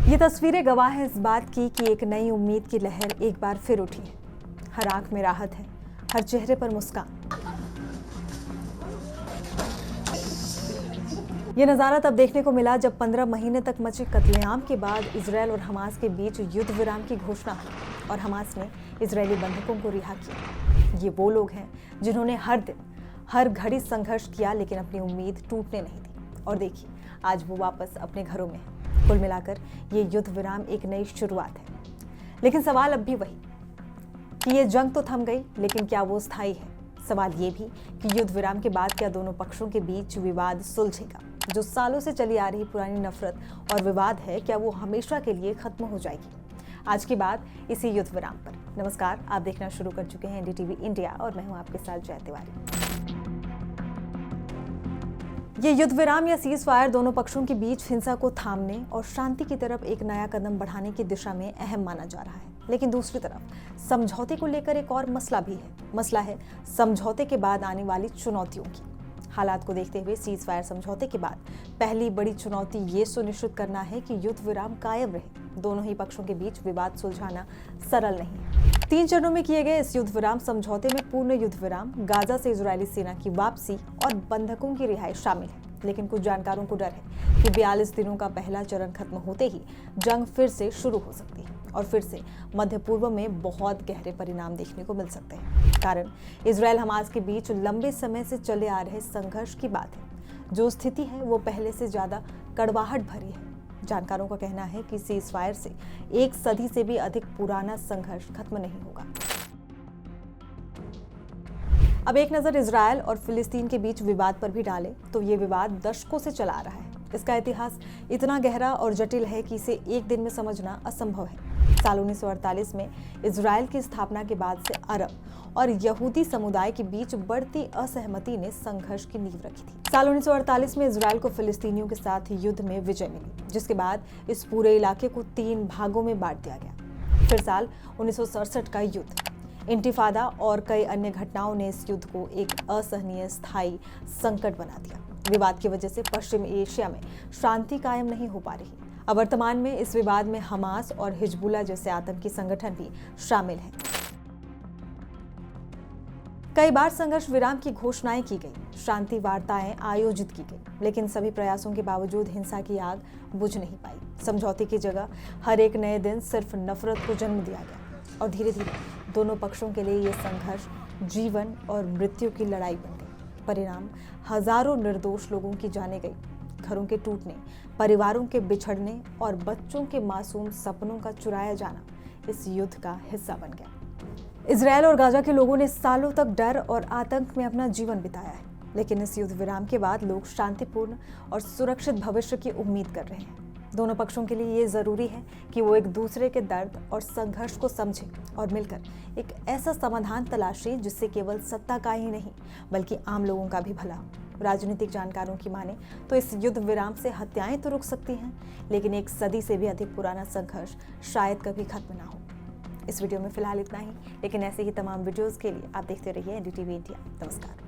ये तस्वीरें गवाह हैं इस बात की कि एक नई उम्मीद की लहर एक बार फिर उठी है। हर आंख में राहत है, हर चेहरे पर मुस्कान। ये नज़ारा तब देखने को मिला जब 15 महीने तक मचे कत्लेआम के बाद इजरायल और हमास के बीच युद्ध विराम की घोषणा हुई और हमास ने इजरायली बंधकों को रिहा किया। ये वो लोग हैं जिन्होंने हर दिन, हर घड़ी संघर्ष किया, लेकिन अपनी उम्मीद टूटने नहीं दी। और देखिए, आज वो वापस अपने घरों में है। कुल मिलाकर ये युद्ध विराम एक नई शुरुआत है। लेकिन सवाल अब भी वही कि ये जंग तो थम गई, लेकिन क्या वो स्थायी है? सवाल ये भी कि युद्ध विराम के बाद क्या दोनों पक्षों के बीच विवाद सुलझेगा? जो सालों से चली आ रही पुरानी नफरत और विवाद है, क्या वो हमेशा के लिए खत्म हो जाएगी? आज की बात इसी युद्ध विराम पर। नमस्कार, आप देखना शुरू कर चुके हैं एनडीटीवी इंडिया और मैं हूं आपके साथ जय तिवारी। ये युद्ध विराम या सीज फायर दोनों पक्षों के बीच हिंसा को थामने और शांति की तरफ एक नया कदम बढ़ाने की दिशा में अहम माना जा रहा है। लेकिन दूसरी तरफ समझौते को लेकर एक और मसला भी है। मसला है समझौते के बाद आने वाली चुनौतियों की। हालात को देखते हुए सीज फायर समझौते के बाद पहली बड़ी चुनौती ये सुनिश्चित करना है कि युद्ध विराम कायम रहे। दोनों ही पक्षों के बीच विवाद सुलझाना सरल नहीं है। 3 चरणों में किए गए इस युद्ध विराम समझौते में पूर्ण युद्ध विराम, गाजा से इजरायली सेना की वापसी और बंधकों की रिहाई शामिल है। लेकिन कुछ जानकारों को डर है कि 42 दिनों का पहला चरण खत्म होते ही जंग फिर से शुरू हो सकती है और फिर से मध्य पूर्व में बहुत गहरे परिणाम देखने को मिल सकते हैं। कारण इजरायल हमास के बीच लंबे समय से चले आ रहे संघर्ष की बात है। जो स्थिति है वो पहले से ज्यादा कड़वाहट भरी है। जानकारों का कहना है कि सीज फायर से 1 सदी से भी अधिक पुराना संघर्ष खत्म नहीं होगा। अब एक नजर इजरायल और फिलिस्तीन के बीच विवाद पर भी डालें तो ये विवाद दशकों से चला आ रहा है। इसका इतिहास इतना गहरा और जटिल है कि इसे एक दिन में समझना असंभव है। साल 1948 में इजरायल की स्थापना के बाद से अरब और यहूदी समुदाय के बीच बढ़ती असहमति ने संघर्ष की नींव रखी थी। साल 1948 में इजरायल को फिलिस्तीनियों के साथ युद्ध में विजय मिली, जिसके बाद इस पूरे इलाके को 3 भागों में बांट दिया गया। फिर साल 1967 का युद्ध, इंतिफादा और कई अन्य घटनाओं ने इस युद्ध को एक असहनीय स्थायी संकट बना दिया। विवाद की वजह से पश्चिम एशिया में शांति कायम नहीं हो पा रही। अब वर्तमान में इस विवाद में हमास और हिजबुल्लाह जैसे आतंकी संगठन भी शामिल हैं। कई बार संघर्ष विराम की घोषणाएं की गई, शांति वार्ताएं आयोजित की गई, लेकिन सभी प्रयासों के बावजूद हिंसा की आग बुझ नहीं पाई। समझौते की जगह हर एक नए दिन सिर्फ नफरत को जन्म दिया गया और धीरे धीरे दोनों पक्षों के लिए ये संघर्ष जीवन और मृत्यु की लड़ाई बन गई। परिणाम हजारों निर्दोष लोगों की जानें गई, घरों के टूटने, परिवारों के बिछड़ने और बच्चों के मासूम सपनों का चुराया जाना इस युद्ध का हिस्सा बन गया। इजरायल और गाजा के लोगों ने सालों तक डर और आतंक में अपना जीवन बिताया है, लेकिन इस युद्ध विराम के बाद लोग शांतिपूर्ण और सुरक्षित भविष्य की उम्मीद कर रहे हैं। दोनों पक्षों के लिए ये जरूरी है कि वो एक दूसरे के दर्द और संघर्ष को समझें और मिलकर एक ऐसा समाधान तलाशें जिससे केवल सत्ता का ही नहीं बल्कि आम लोगों का भी भला हो। राजनीतिक जानकारों की माने तो इस युद्ध विराम से हत्याएं तो रुक सकती हैं, लेकिन 1 सदी से भी अधिक पुराना संघर्ष शायद कभी खत्म ना हो। इस वीडियो में फिलहाल इतना ही, लेकिन ऐसे ही तमाम वीडियोस के लिए आप देखते रहिए एनडीटीवी इंडिया। नमस्कार।